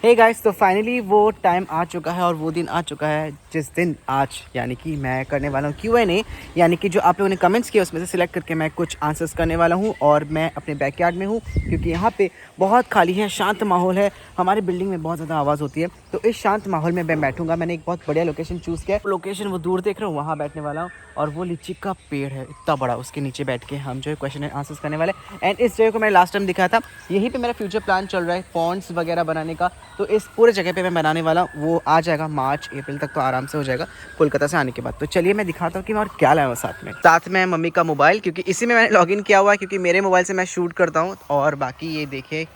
Hey guys, तो finally वो time आ चुका है और वो दिन आ चुका है जिस दिन आज यानी कि मैं करने वाला हूँ Q&A, यानी कि जो आप लोगों ने कमेंट्स किए उसमें से सिलेक्ट करके मैं कुछ आंसर्स करने वाला हूँ। और मैं अपने बैकयार्ड में हूँ क्योंकि यहाँ पे बहुत खाली है, शांत माहौल है। हमारी बिल्डिंग में बहुत ज़्यादा आवाज़ होती है, तो इस शांत माहौल में मैं बैठूंगा। मैंने एक बहुत बढ़िया लोकेशन चूज़ किया है। लोकेशन वो दूर देख रहे हो, वहाँ बैठने वाला हूँ। और वो लीची का पेड़ है इतना बड़ा, उसके नीचे बैठ के हम जो है क्वेश्चन एंड आंसर्स करने वाले। एंड इस जगह को मैं लास्ट टाइम दिखाया था, यहीं पे मेरा फ्यूचर प्लान चल रहा है पॉन्ड्स वगैरह बनाने का। तो इस पूरे जगह पे मैं बनाने वाला हूँ, वो आ जाएगा मार्च अप्रैल तक, तो आराम से हो जाएगा कोलकाता से आने के बाद। तो चलिए मैं दिखाता हूँ कि मैं और क्या लाया हूँ साथ में मम्मी का मोबाइल, क्योंकि इसी में मैंने लॉगिन किया हुआ है, क्योंकि मेरे मोबाइल से मैं शूट करता हूँ। और बाकी ये देखिए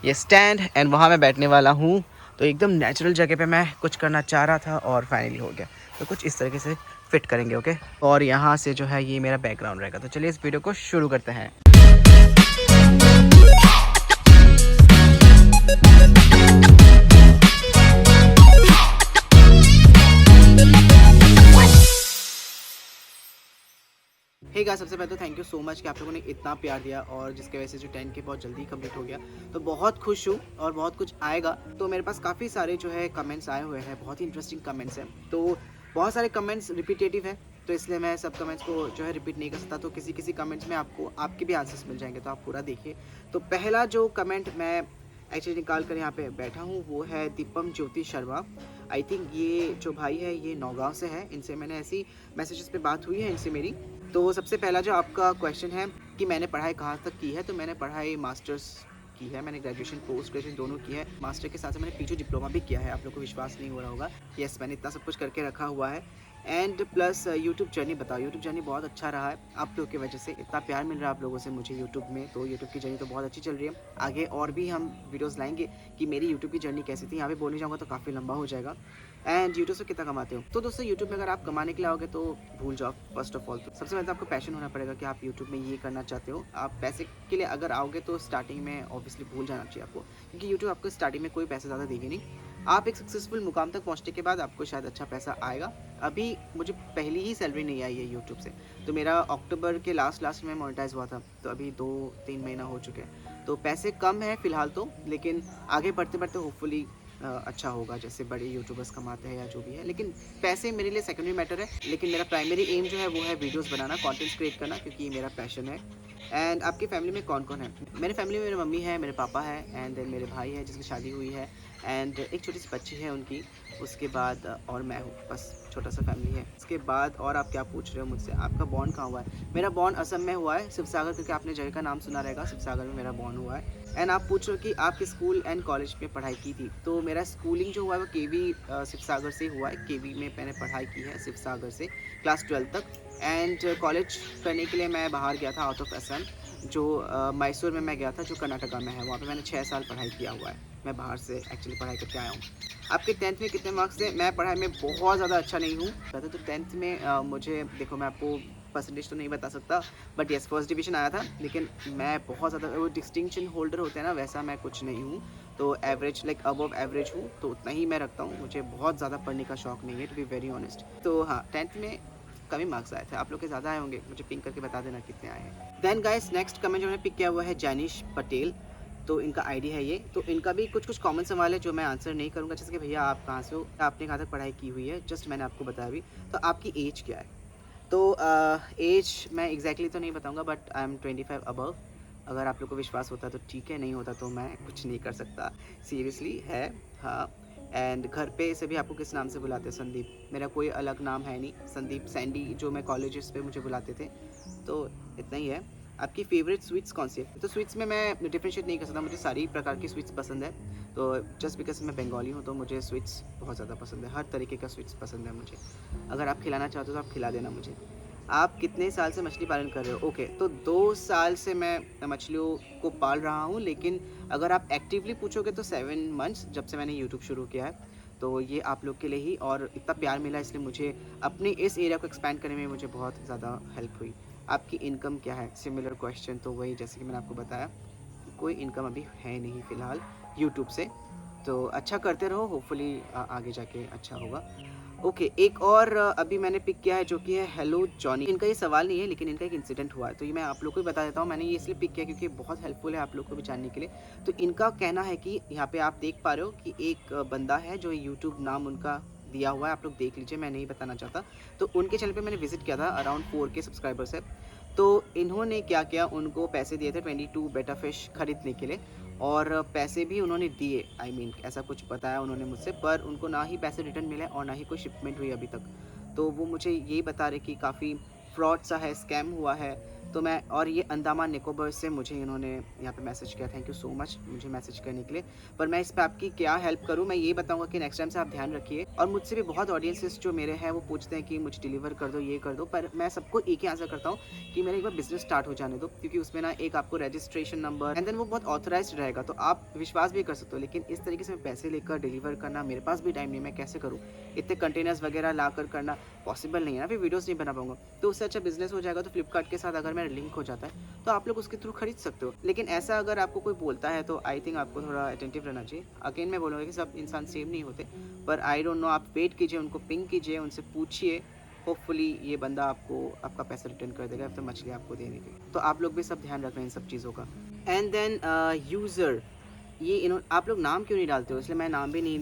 ये स्टैंड, एंड वहाँ मैं बैठने वाला हूँ। तो एकदम नेचुरल जगह पे मैं कुछ करना चाह रहा था और फाइनली हो गया। तो कुछ इस तरीके से फिट करेंगे, ओके। और यहाँ से जो है ये मेरा बैकग्राउंड रहेगा। तो चलिए इस वीडियो को शुरू करते हैं। हे गाइस, सबसे पहले तो थैंक यू सो मच कि आप लोगों ने इतना प्यार दिया, और जिसकी वजह से जो 10K बहुत जल्दी कंप्लीट हो गया। तो बहुत खुश हूँ और बहुत कुछ आएगा। तो मेरे पास काफ़ी सारे जो है कमेंट्स आए हुए हैं, बहुत ही इंटरेस्टिंग कमेंट्स हैं। तो बहुत सारे कमेंट्स रिपीटेटिव हैं, तो इसलिए मैं सब कमेंट्स को जो है रिपीट नहीं कर सकता। तो किसी किसी कमेंट्स में आपको आपके भी आंसर्स मिल जाएंगे, तो आप पूरा देखिए। तो पहला जो कमेंट मैं एक्चुअली निकाल कर यहाँ पे बैठा हूँ वो है दीपम ज्योति शर्मा। आई थिंक ये जो भाई है ये नौगांव से है। इनसे मैंने ऐसी मैसेजेस पे बात हुई है इनसे मेरी। तो सबसे पहला जो आपका क्वेश्चन है कि मैंने पढ़ाई कहाँ तक की है, तो मैंने पढ़ाई मास्टर्स की है। मैंने ग्रेजुएशन पोस्ट ग्रेजुएशन दोनों की है। मास्टर के साथ मैंने पीजी डिप्लोमा भी किया है। आप लोग को विश्वास नहीं हो रहा होगा, यस मैंने इतना सब कुछ करके रखा हुआ है। एंड प्लस यूट्यूब जर्नी बताओ, यूट्यूब जर्नी बहुत अच्छा रहा है आप लोग की वजह से। इतना प्यार मिल रहा है आप लोगों से मुझे यूट्यूब में, तो यूट्यूब की जर्नी तो बहुत अच्छी चल रही है। आगे और भी हम वीडियोस लाएंगे कि मेरी यूट्यूब की जर्नी कैसी थी। यहाँ पे बोलने जाऊँगा तो काफ़ी लंबा हो जाएगा। एंड यूट्यूब से कितना कमाते हो, तो दोस्तों यूट्यूब में अगर आप कमाने के लिए आओगे तो भूल जाओ। फर्स्ट ऑफ ऑल तो सबसे पहले तो आपको पैशन होना पड़ेगा कि आप यूट्यूब में ये करना चाहते हो। आप पैसे के लिए अगर आओगे तो स्टार्टिंग में ऑब्वियसली भूल जाना चाहिए आपको, क्योंकि यूट्यूब आपको स्टार्टिंग में कोई पैसा ज़्यादा देगी नहीं। आप एक सक्सेसफुल मुकाम तक पहुंचने के बाद आपको शायद अच्छा पैसा आएगा। अभी मुझे पहली ही सैलरी नहीं आई है यूट्यूब से। तो मेरा अक्टूबर के लास्ट में मोनेटाइज हुआ था, तो अभी 2-3 महीना हो चुके हैं। तो पैसे कम है फिलहाल तो, लेकिन आगे बढ़ते बढ़ते होपफुली अच्छा होगा, जैसे बड़े यूट्यूबर्स कमाते हैं या जो भी है। लेकिन पैसे मेरे लिए सेकेंडरी मैटर है, लेकिन मेरा प्राइमरी एम जो है वो है वीडियोस बनाना, कंटेंट्स क्रिएट करना, क्योंकि ये मेरा पैशन है। एंड आपकी फैमिली में कौन कौन है? मेरे फैमिली में मेरी मम्मी है, मेरे पापा है, एंड देन मेरे भाई है जिसकी शादी हुई है, एंड एक छोटी सी बच्ची है उनकी। उसके बाद और मैं हूँ, बस छोटा सा फैमिली है। उसके बाद और आप क्या पूछ रहे हो मुझसे, आपका बॉन्ड कहाँ हुआ है? मेरा बॉन्ड असम में हुआ है, शिवसागर, क्योंकि आपने जगह का नाम सुना रहेगा, शिवसागर में मेरा बॉन्ड हुआ है। एंड आप पूछ रहे हो कि आप किस स्कूल एंड कॉलेज में पढ़ाई की थी, तो मेरा स्कूलिंग जो हुआ है वो केवी शिवसागर से हुआ है। केवी में मैंने पढ़ाई की है शिवसागर से क्लास 12 तक। एंड कॉलेज करने के लिए मैं बाहर गया था आउट ऑफ असम, जो मैसूर में मैं गया था, जो कर्नाटका में है। वहाँ पे मैंने 6 साल पढ़ाई किया हुआ है। मैं बाहर से एक्चुअली पढ़ाई करके आया हूँ। आपके 10th में कितने मार्क्स थे? मैं पढ़ाई में बहुत ज़्यादा अच्छा नहीं हूँ। तो 10th में मुझे देखो, मैं आपको परसेंटेज तो नहीं बता सकता, बट येस फर्स्ट डिवीज़न आया था। लेकिन मैं बहुत ज़्यादा वो डिस्टिंक्शन होल्डर होते हैं ना, वैसा मैं कुछ नहीं हूँ। तो एवरेज लाइक अबव एवरेज हूँ, तो उतना ही मैं रखता हूँ। मुझे बहुत ज़्यादा पढ़ने का शौक नहीं है, टू बी वेरी ऑनेस्ट। तो हाँ, 10th में कम ही मार्क्स आए थे। आप लोग के ज़्यादा आए होंगे, मुझे पिंक करके बता देना कितने आए हैं। देन गाइस, नेक्स्ट कमेंट जो मैंने पिक किया हुआ है जैनिश पटेल। तो इनका आईडी है ये। तो इनका भी कुछ कुछ कॉमन सवाल है जो मैं आंसर नहीं करूँगा, जैसे कि भैया आप कहाँ से हो, आपने कहाँ तक पढ़ाई की हुई है, जस्ट मैंने आपको बताया अभी। तो आपकी एज क्या है? तो एज मैं एग्जैक्टली तो नहीं बताऊंगा, बट आई एम 25 अबव। अगर आप लोग को विश्वास होता तो ठीक है, नहीं होता तो मैं कुछ नहीं कर सकता। सीरियसली है, हाँ। एंड घर पे सभी आपको किस नाम से बुलाते हैं? संदीप। मेरा कोई अलग नाम है नहीं, संदीप सैंडी जो मैं कॉलेजेस पे मुझे बुलाते थे। तो इतना ही है। आपकी फेवरेट स्वीट्स कौन सी है? तो स्वीट्स में मैं डिफ्रेंशिएट नहीं कर सकता, मुझे सारी प्रकार की स्वीट्स पसंद है। तो जस्ट बिकॉज मैं बंगाली हूँ तो मुझे स्वीट्स बहुत ज़्यादा पसंद है, हर तरीके का स्वीट्स पसंद है मुझे। अगर आप खिलाना चाहते हो तो आप खिला देना मुझे। आप कितने साल से मछली पालन कर रहे हो? ओके, तो 2 साल से मैं मछलियों को पाल रहा हूँ, लेकिन अगर आप एक्टिवली पूछोगे तो 7 मंथ्स, जब से मैंने यूट्यूब शुरू किया है। तो ये आप लोग के लिए ही, और इतना प्यार मिला इसलिए मुझे अपने इस एरिया को एक्सपैंड करने में मुझे बहुत ज़्यादा हेल्प हुई। आपकी इनकम क्या है? सिमिलर क्वेश्चन, तो वही जैसे कि मैंने आपको बताया, कोई इनकम अभी है नहीं फ़िलहाल यूट्यूब से। तो अच्छा करते रहो, होपफुली आगे जाके अच्छा होगा। ओके, एक और अभी मैंने पिक किया है जो कि है हेलो जॉनी। इनका ये सवाल नहीं है लेकिन इनका एक इंसिडेंट हुआ है, तो ये मैं आप लोग को भी बता देता हूँ। मैंने ये इसलिए पिक किया क्योंकि बहुत हेल्पफुल है आप लोग को भी जानने के लिए। तो इनका कहना है कि यहाँ पे आप देख पा रहे हो कि एक बंदा है जो यूट्यूब नाम उनका दिया हुआ है, आप लोग देख लीजिए, मैं नहीं बताना चाहता। तो उनके चैनल पे मैंने विजिट किया था, अराउंड 4K सब्सक्राइबर्स है। तो इन्होंने क्या किया, उनको पैसे दिए थे 22 बेटा फिश खरीदने के लिए, और पैसे भी उन्होंने दिए, आई मीन ऐसा कुछ बताया उन्होंने मुझसे, पर उनको ना ही पैसे रिटर्न मिले और ना ही कोई शिपमेंट हुई अभी तक। तो वो मुझे यही बता रहे कि काफ़ी फ्रॉड सा है, स्कैम हुआ है। तो मैं, और ये अंडमान निकोबार से मुझे इन्होंने यहाँ पे मैसेज किया, थैंक यू सो मच मुझे मैसेज करने के लिए। पर मैं इस पे आपकी क्या हेल्प करूँ, मैं ये बताऊँगा कि नेक्स्ट टाइम से आप ध्यान रखिए। और मुझसे भी बहुत ऑडियंसेस जो मेरे हैं वो पूछते हैं कि मुझे डिलीवर कर दो, ये कर दो, पर मैं सबको एक ही आंसर करता हूँ कि मेरा एक बार बिजनेस स्टार्ट हो जाने दो, क्योंकि उसमें ना एक आपको रजिस्ट्रेशन नंबर एंड देन वो बहुत ऑथराइज्ड रहेगा, तो आप विश्वास भी कर सकते हो। लेकिन इस तरीके से मैं पैसे लेकर डिलीवर करना, मेरे पास भी टाइम नहीं, मैं कैसे करूँ, इतने कंटेनर्स वगैरह ला कर करना पॉसिबल नहीं है ना, फिर वीडियोस नहीं बना पाऊंगा। तो उससे अच्छा बिजनेस हो जाएगा। तो फ्लिपकार्ट के साथ अगर मेरा लिंक हो जाता है तो आप लोग उसके थ्रू खरीद सकते हो। लेकिन ऐसा अगर आपको कोई बोलता है तो आई थिंक आपको थोड़ा अटेंटिव रहना चाहिए। अगेन मैं बोलूँगा कि सब इंसान सेम नहीं होते, पर आई डोंट नो, आप वेट कीजिए, उनको पिंग कीजिए, उनसे पूछिए, होपफुली ये बंदा आपको आपका पैसा रिटर्न कर देगा या फिर मछली आपको दे देगी। तो आप लोग भी सब ध्यान रख रहे हैं इन सब चीज़ों का। एंड देन यूज़र, ये इन्होंने, आप लोग नाम क्यों नहीं डालते हो, इसलिए मैं नाम भी नहीं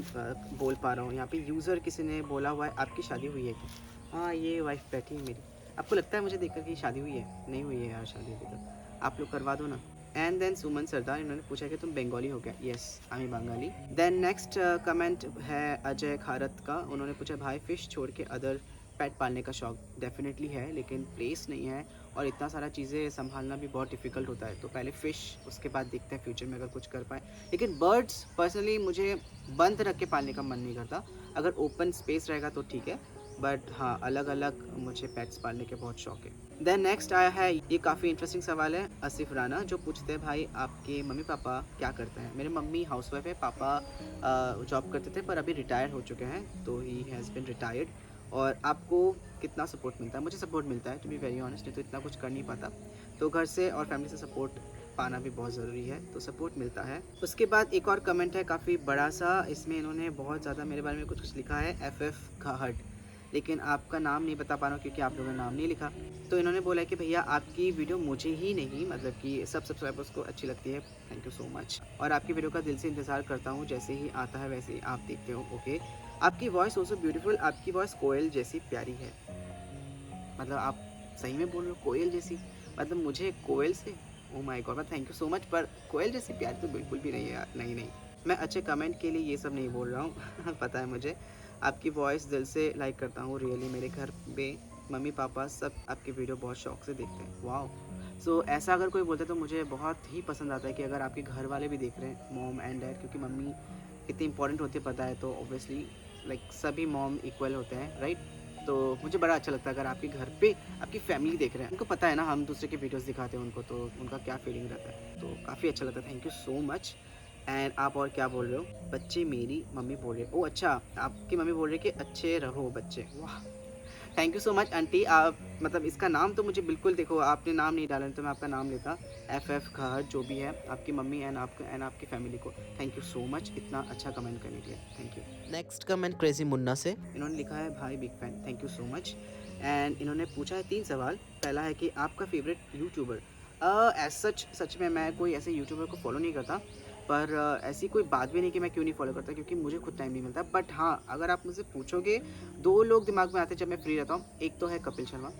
बोल पा रहा हूँ। यहाँ पे यूज़र किसी ने बोला हुआ है, आपकी शादी हुई है क्या? हाँ, ये वाइफ बैठी है मेरी। आपको लगता है मुझे देखकर कि शादी हुई है? नहीं हुई है यार शादी अभी तक, आप लोग करवा दो ना। एंड देन सुमन सरदार, इन्होंने पूछा कि तुम बंगाली हो क्या? Yes, I am Bengali. Then next comment है अजय खारत का, उन्होंने पूछा भाई फिश छोड़ के अदर पेट पालने का शौक डेफिनेटली है, लेकिन प्लेस नहीं है और इतना सारा चीज़ें संभालना भी बहुत डिफिकल्ट होता है। तो पहले फ़िश, उसके बाद देखते हैं फ्यूचर में अगर कुछ कर पाए। लेकिन बर्ड्स पर्सनली मुझे बंद रख के पालने का मन नहीं करता। अगर ओपन स्पेस रहेगा तो ठीक है, बट हाँ, अलग अलग मुझे पेट्स पालने के बहुत शौक है। देन नेक्स्ट आया है, ये काफ़ी इंटरेस्टिंग सवाल है, आसिफ राना, जो पूछते हैं भाई आपके मम्मी पापा क्या करते हैं? मेरे मम्मी हाउसवाइफ है, पापा जॉब करते थे पर अभी रिटायर हो चुके हैं, तो ही हैज़ बिन रिटायर्ड। और आपको कितना सपोर्ट मिलता है? मुझे सपोर्ट मिलता है, टू बी वेरी ऑनेस्ट, नहीं तो इतना कुछ कर नहीं पाता। तो घर से और फैमिली से सपोर्ट पाना भी बहुत ज़रूरी है, तो सपोर्ट मिलता है। उसके बाद एक और कमेंट है काफ़ी बड़ा सा, इसमें इन्होंने बहुत ज़्यादा मेरे बारे में कुछ कुछ लिखा है, FF घाहट, लेकिन आपका नाम नहीं बता पा रहा हूँ क्योंकि आप लोगों ने नाम नहीं लिखा। तो इन्होंने बोला है कि भैया आपकी वीडियो मुझे ही नहीं, मतलब कि सब सब्सक्राइबर्स को अच्छी लगती है, थैंक यू सो मच, और आपकी वीडियो का दिल से इंतज़ार करता हूँ, जैसे ही आता है वैसे ही आप देखते हो। ओके, आपकी वॉइस ऑल्सो ब्यूटीफुल, आपकी वॉइस कोयल जैसी प्यारी है। मतलब आप सही में बोल रहे हो कोयल जैसी? मतलब मुझे कोयल से, oh my God, thank you so much, पर कोयल जैसी प्यारी तो बिल्कुल भी नहीं है यार, नहीं नहीं। मैं अच्छे कमेंट के लिए ये सब नहीं बोल रहा हूँ पता है मुझे। आपकी वॉइस दिल से लाइक करता हूँ रियली, मेरे घर पे मम्मी पापा सब आपकी वीडियो बहुत शौक से देखते हैं। वाओ, सो ऐसा अगर कोई बोलता है तो मुझे बहुत ही पसंद आता है कि अगर आपके घर वाले भी देख रहे हैं, मॉम एंड डैड, क्योंकि मम्मी कितनी इंपॉर्टेंट होती है पता है, तो ऑब्वियसली लाइक सभी मॉम इक्वल होते हैं, राइट? तो मुझे बड़ा अच्छा लगता है अगर आपके घर पे आपकी फैमिली देख रहे हैं, उनको पता है ना हम दूसरे के वीडियोस दिखाते हैं उनको, तो उनका क्या फीलिंग रहता है, तो काफ़ी अच्छा लगता है। Thank you so much. And आप और क्या बोल रहे हो? बच्चे मेरी मम्मी बोल रही है, ओह अच्छा, आपकी मम्मी बोल रही है कि अच्छे रहो बच्चे, वाह, thank you so much aunty. आप मतलब इसका नाम तो मुझे बिल्कुल, देखो आपने नाम नहीं डाला तो मैं आपका नाम लेता, FF घाहर, जो भी है आपकी मम्मी एंड आपकी फैमिली को थैंक यू सो मच इतना अच्छा कमेंट करने के लिए, thank you. Next comment crazy Munna से, इन्होंने लिखा है भाई big fan, thank you so much. And इन्होंने पूछा है 3 सवाल। पहला है कि आपका फेवरेट यूट्यूबर, एज सच में मैं कोई ऐसे यूट्यूबर को फॉलो नहीं करता, पर ऐसी कोई बात भी नहीं कि मैं क्यों नहीं फॉलो करता, क्योंकि मुझे खुद टाइम नहीं मिलता। बट हाँ, अगर आप मुझसे पूछोगे, 2 लोग दिमाग में आते हैं जब मैं फ्री रहता हूँ। एक तो है कपिल शर्मा,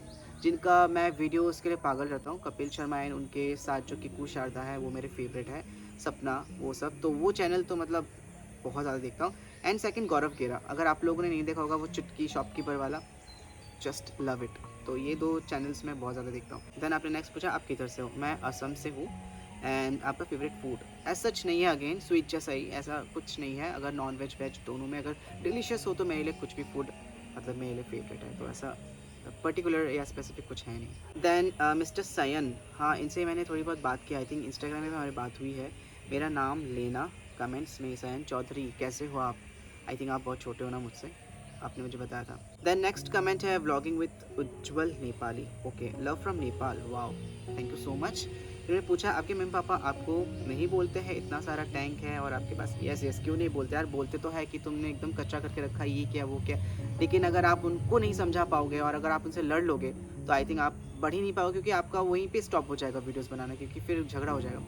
जिनका मैं वीडियोस के लिए पागल रहता हूँ। कपिल शर्मा एंड उनके साथ जो किकू शारदा है वो मेरे फेवरेट है, सपना, वो सब, तो वो चैनल तो मतलब बहुत ज़्यादा देखता हूँ। एंड सेकंड गौरव गेरा, अगर आप लोगों ने नहीं देखा होगा, वो चुटकी शॉपकीपर वाला, जस्ट लव इट। तो ये 2 चैनल्स मैं बहुत ज़्यादा देखता हूँ। देन आपने नेक्स्ट पूछा आप किधर से हो? मैं असम से हूँ। एंड आपका फेवरेट फूड एज सच नहीं है, अगेन स्वीट जैसा ही, ऐसा कुछ नहीं है। अगर नॉन वेज वेज दोनों में अगर डिलीशियस हो तो मेरे लिए कुछ भी फूड मतलब मेरे लिए फेवरेट है, तो ऐसा पर्टिकुलर या स्पेसिफिक कुछ है नहीं। देन मिस्टर सयन, हाँ इनसे मैंने थोड़ी बहुत बात की, आई थिंक इंस्टाग्राम में भी हमारी बात हुई है। मेरा नाम लेना, कमेंट्स में सयन चौधरी, कैसे हो आप? आई थिंक आप बहुत छोटे हो ना मुझसे, आपने मुझे बताया था। देन नेक्स्ट कमेंट है vlogging with Ujjwal Nepali, okay, love from Nepal, wow, thank you so much. इन्होंने पूछा आपके मम्मी पापा आपको नहीं बोलते हैं इतना सारा टैंक है और आपके पास? यस यस, क्यों नहीं बोलते यार, बोलते तो है कि तुमने एकदम कच्चा करके रखा है, ये क्या वो क्या। लेकिन अगर आप उनको नहीं समझा पाओगे और अगर आप उनसे लड़ लोगे तो आई थिंक आप बढ़ ही नहीं पाओगे, क्योंकि आपका वहीं पे स्टॉप हो जाएगा वीडियोस बनाना, क्योंकि फिर झगड़ा हो जाएगा।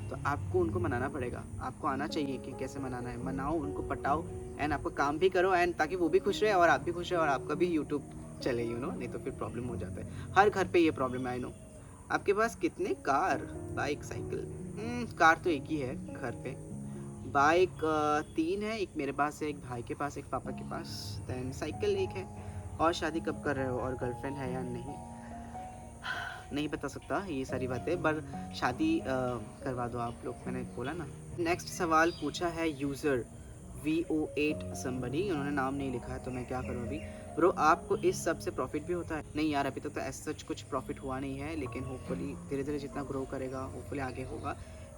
तो आपको उनको मनाना पड़ेगा, आपको आना चाहिए कि कैसे मनाना है। मनाओ उनको, पटाओ एंड आपका काम भी करो, एंड ताकि वो भी खुश रहे और आप भी खुश रहे और आपका भी यूट्यूब चले, नहीं तो फिर प्रॉब्लम हो जाता है। हर घर पे ये प्रॉब्लम है, आई नो। आपके पास कितने कार, बाइक, साइकिल? कार तो एक ही है घर पे। बाइक 3 है, एक मेरे पास है, एक भाई के पास, एक पापा के पास। देन साइकिल एक है। और शादी कब कर रहे हो और गर्लफ्रेंड है या नहीं? नहीं बता सकता ये सारी बातें, पर शादी करवा दो आप लोग, मैंने बोला ना। नेक्स्ट सवाल पूछा है यूज़र VO8 somebody, उन्होंने नाम नहीं लिखा है तो मैं क्या करूँ अभी। ब्रो आपको इस सब से प्रॉफिट भी होता है? नहीं यार, अभी तक तो ऐसा सच कुछ प्रॉफिट हुआ नहीं है, लेकिन होपफुली धीरे धीरे जितना ग्रो करेगा होपफुली आगे होगा।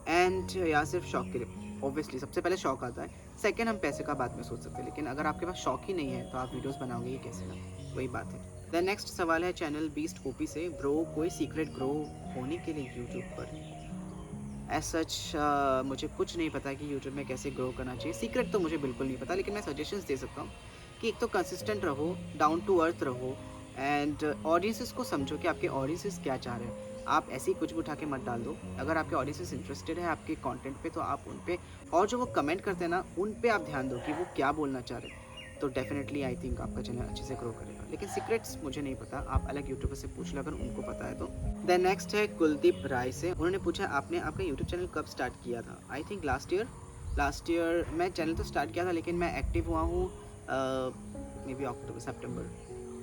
एंड या सिर्फ शौक के लिए, ऑब्वियसली सबसे पहले शौक आता है, सेकंड हम पैसे का बाद में सोच सकते हैं। लेकिन अगर आपके पास शौक ही नहीं है तो आप वीडियोस बनाओगे ये कैसे ना, वही बात है। द नेक्स्ट सवाल है चैनल बीस्ट ओपी से, ब्रो कोई सीक्रेट ग्रो होने के लिए यूट्यूब पर? एज सच मुझे कुछ नहीं पता कि यूट्यूब में कैसे ग्रो करना चाहिए, सीक्रेट तो मुझे बिल्कुल नहीं पता, लेकिन मैं सजेशंस दे सकता हूँ कि एक तो कंसिस्टेंट रहो, डाउन टू अर्थ रहो, एंड ऑडियंसेस को समझो कि आपके ऑडियंसेस क्या चाह रहे हैं। आप ऐसे ही कुछ भी उठा के मत डाल दो। अगर आपके ऑडियंसेस इंटरेस्टेड है आपके कंटेंट पे तो आप उन पे, और जो वो कमेंट करते हैं ना उन पे आप ध्यान दो कि वो क्या बोलना चाह रहे हैं, तो डेफिनेटली आई थिंक आपका चैनल अच्छे से ग्रो करेगा। लेकिन सीक्रेट्स मुझे नहीं पता, आप अलग यूट्यूबर से पूछ लो अगर उनको पता है तो। देन नेक्स्ट है कुलदीप राय से, उन्होंने पूछा आपने आपका यूट्यूब चैनल कब स्टार्ट किया था? आई थिंक लास्ट ईयर मैं चैनल तो स्टार्ट किया था, लेकिन मैं एक्टिव हुआ हूँ मे बी अक्टूबर सितंबर,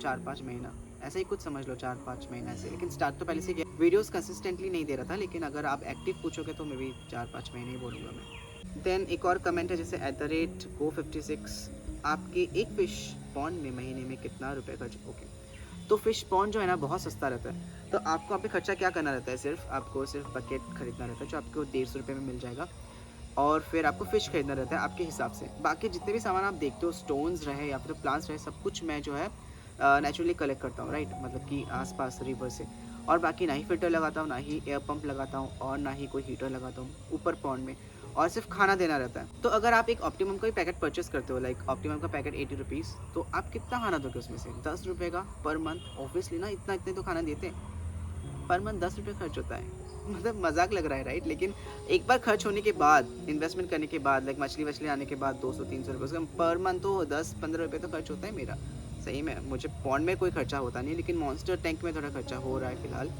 4-5 महीना ऐसा ही कुछ समझ लो, 4-5 महीना ऐसे। लेकिन स्टार्ट तो पहले से किया, वीडियोस कंसिस्टेंटली नहीं दे रहा था, लेकिन अगर आप एक्टिव पूछोगे तो मे बी 4-5 महीने ही बोलूँगा मैं। देन एक और कमेंट है जैसे @go56, आपके एक फ़िश पॉन्ड में महीने में कितना रुपए खर्च? ओके, तो फ़िश पॉन्ड जो है ना बहुत सस्ता रहता है, तो आपको यहाँ पे खर्चा क्या करना रहता है, आपको सिर्फ बकेट खरीदना रहता है जो आपको 150 रुपये में मिल जाएगा, और फिर आपको फ़िश खरीदना रहता है आपके हिसाब से। बाकी जितने भी सामान आप देखते हो, स्टोन्स रहे या फिर प्लांट्स रहे, सब कुछ मैं जो है नेचुरली कलेक्ट करता हूँ, राइट, मतलब कि आसपास रिवर से। और बाकी ना ही फ़िल्टर लगाता हूँ, ना ही एयर पंप लगाता हूँ, और ना ही कोई हीटर लगाता हूँ ऊपर पॉन्ड में, और सिर्फ खाना देना रहता है। तो अगर आप एक ऑप्टिमम का भी पैकेट परचेस करते हो, लाइक ऑप्टिमम का पैकेट 80 रुपीज़, तो आप कितना खाना दोगे उसमें से? 10 रुपये का पर मंथ, ऑब्वियसली ना, इतने तो खाना देते हैं। पर मंथ 10 रुपये खर्च होता है, मतलब मजाक लग रहा है, राइट? लेकिन एक बार खर्च होने के बाद, इन्वेस्टमेंट करने के बाद, लाइक मछली आने के बाद 200-300 रुपये, उसका पर मंथ तो 10-15 रुपये तो खर्च होता है मेरा। सही में मुझे पॉन्ड में कोई खर्चा होता नहीं, लेकिन मॉन्स्टर टैंक में थोड़ा खर्चा हो रहा है फिलहाल।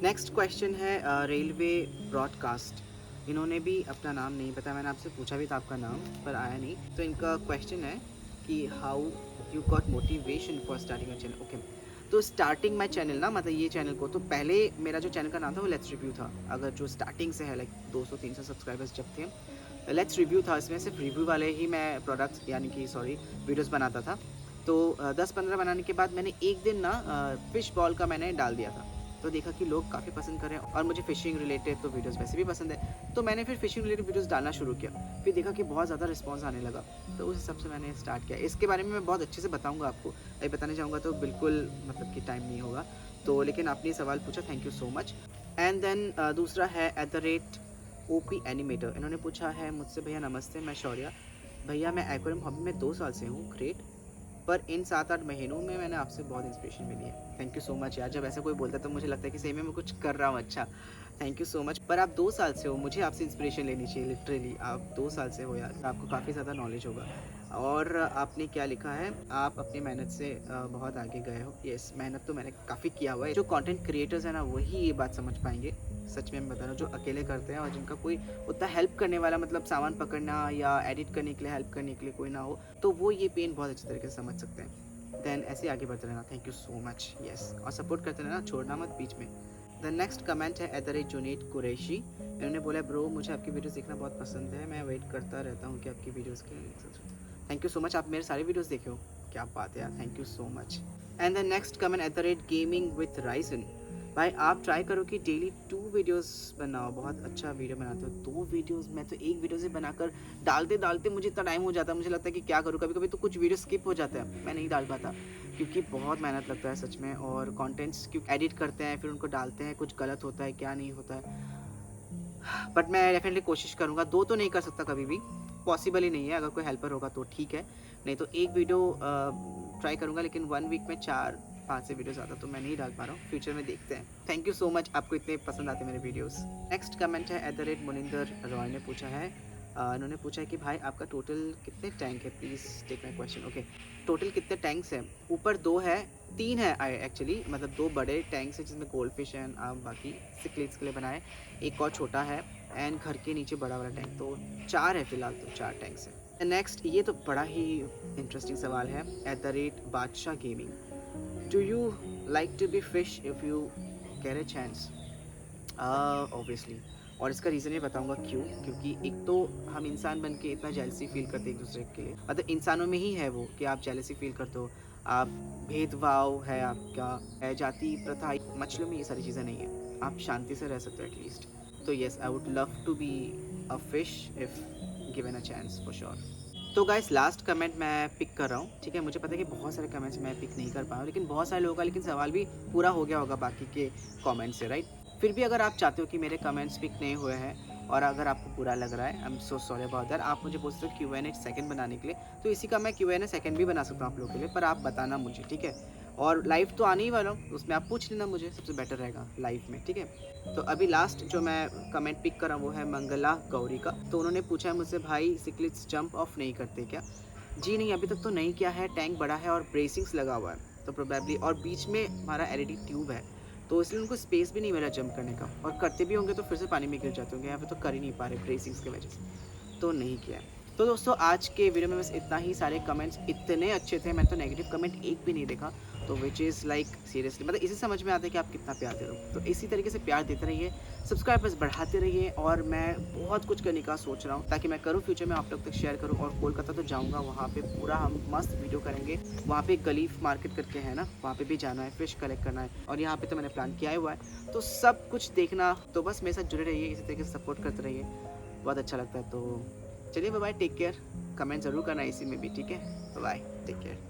नेक्स्ट क्वेश्चन है रेलवे ब्रॉडकास्ट, इन्होंने भी अपना नाम नहीं बताया, मैंने आपसे पूछा भी था आपका नाम पर आया नहीं। तो इनका क्वेश्चन है कि how you got motivation for starting a channel? Okay, तो स्टार्टिंग माई चैनल ना, मतलब ये चैनल को, तो पहले मेरा जो चैनल का नाम था वो लेट्स रिव्यू था। अगर जो स्टार्टिंग से है, लाइक 200-300 सब्सक्राइबर्स जब थे, लेट्स रिव्यू था, इसमें सिर्फ रिव्यू वाले ही मैं प्रोडक्ट्स यानी कि वीडियोस बनाता था। तो 10-15 बनाने के बाद मैंने एक दिन ना फ़िश बॉल का मैंने डाल दिया था, तो देखा कि लोग काफ़ी पसंद कर रहे हैं, और मुझे फ़िशिंग रिलेटेड तो वीडियोस वैसे भी पसंद है, तो मैंने फिर फ़िशिंग रिलेटेड वीडियोस डालना शुरू किया। फिर देखा कि बहुत ज़्यादा रिस्पॉन्स आने लगा, तो उस हिसाब से मैंने स्टार्ट किया। इसके बारे में मैं बहुत अच्छे से बताऊँगा आपको, अभी बताने जाऊँगा तो बिल्कुल मतलब कि टाइम नहीं होगा। तो लेकिन आपने सवाल पूछा, thank you so much. And then दूसरा है @OP एनिमेटर, इन्होंने पूछा है मुझसे, भैया नमस्ते, मैं शौर्या, भैया मैं एक्वेरियम हॉबी में 2 साल से हूँ, ग्रेट, पर इन 7-8 महीनों में मैंने आपसे बहुत इंस्पिरेशन मिली है। थैंक यू सो मच यार, जब ऐसा कोई बोलता है तो मुझे लगता है कि सही में मैं कुछ कर रहा हूँ अच्छा। Thank you so much. पर आप 2 साल से हो, मुझे आपसे इंस्पिरेशन लेनी चाहिए, लिटरली आप 2 साल से हो यार, आपको काफ़ी ज़्यादा नॉलेज होगा। और आपने क्या लिखा है, आप अपनी मेहनत से बहुत आगे गए हो। येस, मेहनत तो मैंने काफ़ी किया हुआ है। जो कंटेंट क्रिएटर्स हैं ना वही ये बात समझ पाएंगे, सच में मैं बता रहा हूँ, जो अकेले करते हैं और जिनका कोई उतना हेल्प करने वाला, मतलब सामान पकड़ना या एडिट करने के लिए हेल्प करने के लिए कोई ना हो, तो वो ये पेन बहुत अच्छी तरीके से समझ सकते हैं। देन ऐसे आगे बढ़ते रहना, thank you so much. Yes, और सपोर्ट करते रहना, छोड़ना मत बीच में। द नेक्स्ट कमेंट है @जुनेद कुरैशी, इन्होंने बोला ब्रो मुझे आपकी वीडियोस देखना बहुत पसंद है, मैं वेट करता रहता हूँ कि आपकी वीडियोस के। थैंक यू सो मच, आप मेरे सारे वीडियोस देखे हो, क्या बात है यार, thank you so much. And the next comment @gaming with राइसन, भाई आप ट्राई करो कि डेली 2 वीडियोस बनाओ, बहुत अच्छा वीडियो बनाते हो। 2 वीडियोस, मैं तो एक वीडियो से बनाकर डालते मुझे इतना टाइम हो जाता है, मुझे लगता है कि क्या करूँ, कभी कभी तो कुछ वीडियो स्किप हो जाता है, मैं नहीं डाल पाता, क्योंकि बहुत मेहनत लगता है सच में। और कंटेंट्स क्योंकि एडिट करते हैं फिर उनको डालते हैं, कुछ गलत होता है क्या नहीं होता है, बट मैं डेफिनेटली कोशिश करूँगा, 2 तो नहीं कर सकता कभी भी, पॉसिबल ही नहीं है, अगर कोई हेल्पर होगा तो ठीक है, नहीं तो 1 वीडियो ट्राई करूँगा, लेकिन 1 वीक में 4-5 से वीडियो ज़्यादा तो मैं नहीं डाल पा रहा हूँ, फ्यूचर में देखते हैं। थैंक यू सो मच, आपको इतने पसंद आते हैं मेरे वीडियोज़। नेक्स्ट कमेंट है @मुनिंदर रॉय ने पूछा है, इन्होंने पूछा है कि भाई आपका टोटल कितने टैंक है, please take my question. Okay, total कितने टैंक्स हैं? ऊपर 2 है, 3 है एक्चुअली, मतलब 2 बड़े टैंक्स हैं जिसमें गोल्ड फिश एंड बाकी सिक्लिड्स के लिए बनाए, एक और छोटा है एंड घर के नीचे बड़ा वाला टैंक, तो 4 है फिलहाल, तो 4 टैंक्स हैं। नेक्स्ट, ये तो बड़ा ही इंटरेस्टिंग सवाल है, @Badshah gaming, do you like to be fish if you get a chance? Obviously, और इसका रीज़न ये बताऊंगा क्यों, क्योंकि एक तो हम इंसान बन के इतना जेलसी फील करते हैं एक दूसरे के लिए, मतलब इंसानों में ही है वो कि आप जेलसी फील करते हो, आप भेदभाव है आपका, है जाति प्रथा, मछलियों में ये सारी चीज़ें नहीं है, आप शांति से रह सकते हो एटलीस्ट। तो yes, I would love to be a fish if given a chance for sure. तो गाइस, लास्ट कमेंट मैं पिक कर रहा हूँ, ठीक है, मुझे पता है कि बहुत सारे कमेंट्स मैं पिक नहीं कर पाया हूँ, लेकिन बहुत सारे लोगों का लेकिन सवाल भी पूरा हो गया होगा बाकी के कमेंट से, राइट? फिर भी अगर आप चाहते हो कि मेरे कमेंट्स पिक नहीं हुए हैं और अगर आपको बुरा लग रहा है, I am so sorry about that, आप मुझे बोल सकते हो Q&A सेकंड बनाने के लिए, तो इसी का मैं Q&A सेकंड भी बना सकता हूँ आप लोगों के लिए, पर आप बताना मुझे, ठीक है? और लाइव तो आने ही वाला हूँ, उसमें आप पूछ लेना मुझे, सबसे बेटर रहेगा लाइव में, ठीक है? तो अभी लास्ट जो मैं कमेंट पिक कर रहा हूँ वो है मंगला गौरी का। तो उन्होंने पूछा है मुझसे, भाई सिक्लिड्स जंप ऑफ नहीं करते क्या? जी नहीं, अभी तक तो नहीं किया है, टैंक बड़ा है और ब्रेसिंग्स लगा हुआ है, तो प्रोबेबली, और बीच में हमारा एलईडी ट्यूब है, तो इसलिए उनको स्पेस भी नहीं मिला जंप करने का, और करते भी होंगे तो फिर से पानी में गिर जाते होंगे, यहाँ पे तो कर ही नहीं पा रहे ब्रेसिंग्स की वजह से, तो नहीं किया है। तो दोस्तों, आज के वीडियो में बस इतना ही, सारे कमेंट्स इतने अच्छे थे, मैंने तो नेगेटिव कमेंट एक भी नहीं देखा, तो विच इज़ लाइक सीरियसली, मतलब इसी समझ में आता है कि आप कितना प्यार दे रहे हो, तो इसी तरीके से प्यार देते रहिए, सब्सक्राइबर्स बढ़ाते रहिए, और मैं बहुत कुछ करने का सोच रहा हूँ ताकि मैं करूँ फ्यूचर में, आप लोग तक शेयर करूँ, और कोलकाता तो जाऊँगा, वहाँ पे पूरा हम मस्त वीडियो करेंगे, वहाँ पे गलीफ मार्केट करके है ना, वहाँ पे भी जाना है, फिश कलेक्ट करना है, और यहाँ पे तो मैंने प्लान किया हुआ है, तो सब कुछ देखना, तो बस मेरे साथ जुड़े रहिए, इसी तरीके से सपोर्ट करते रहिए, बहुत अच्छा लगता है। तो चलिए, bye bye, take care, comment ज़रूर करना इसी में भी, ठीक है? Bye, take care.